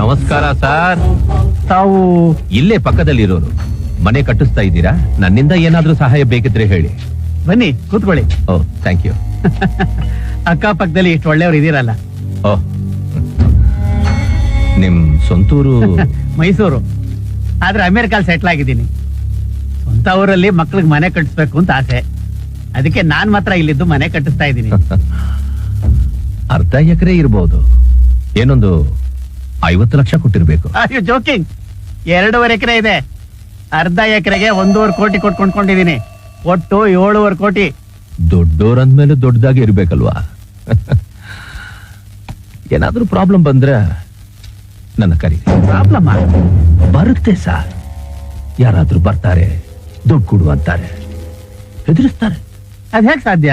ನಮಸ್ಕಾರ ಸರ್. ತಾವು ಇಲ್ಲೇ ಪಕ್ಕದಲ್ಲಿರೋರು. ಮನೆ ಕಟ್ಟಿಸ್ತಾ ಇದ್ದೀರಾ? ನನ್ನಿಂದ ಏನಾದ್ರೂ ಸಹಾಯ ಬೇಕಿದ್ರೆ ಹೇಳಿ. ಬನ್ನಿ ಕೂತ್ಕೊಳ್ಳಿ. ಓ ಥ್ಯಾಂಕ್ ಯು. ಅಕ್ಕಪಕ್ಕದಲ್ಲಿ ಇಷ್ಟು ಒಳ್ಳೆಯವರು ಇದೀರಲ್ಲ. ಓ, ನಿಮ್ ಸ್ವಂತೂರು? ಮೈಸೂರು, ಆದ್ರೆ ಅಮೆರಿಕಲ್ ಸೆಟ್ಲ್ ಆಗಿದ್ದೀನಿ. ಸ್ವಂತ ಊರಲ್ಲಿ ಮಕ್ಳಿಗೆ ಮನೆ ಕಟ್ಟಿಸ್ಬೇಕು ಅಂತ ಆಸೆ. ಅದಕ್ಕೆ ನಾನ್ ಮಾತ್ರ ಇಲ್ಲಿದ್ದು ಮನೆ ಕಟ್ಟಿಸ್ತಾ ಇದ್ದೀನಿ. ಅರ್ಧ ಎಕರೆ ಇರ್ಬೋದು. ಏನೊಂದು 50 ಲಕ್ಷ ಕೊಟ್ಟಿರ್ಬೇಕು. ಅಯ್ಯೋ ಜೋಕಿಂಗ್, 2.5 ಎಕರೆ ಇದೆ. ಅರ್ಧ ಎಕರೆಗೆ 1.5 ಕೋಟಿ ಕೊಟ್ಕೊಂಡಿದ್ದೀನಿ. ಒಟ್ಟು 7.5 ಕೋಟಿ. ದೊಡ್ಡೋರಂದ್ಮೇಲೆ ದೊಡ್ಡದಾಗಿ ಇರ್ಬೇಕಲ್ವಾ? ಏನಾದ್ರೂ ಪ್ರಾಬ್ಲಮ್ ಬಂದ್ರೆ ನನ್ನ ಕರಿ. ಪ್ರಾಬ್ಲಮ್ ಬರುತ್ತೆ ಸರ್. ಯಾರಾದ್ರೂ ಬರ್ತಾರೆ, ದುಡ್ಡು ಕೊಡು ಅಂತಾರೆ, ಹೆದರಿಸ್ತಾರೆ. ಅದ್ ಹೇಗ್ ಸಾಧ್ಯ?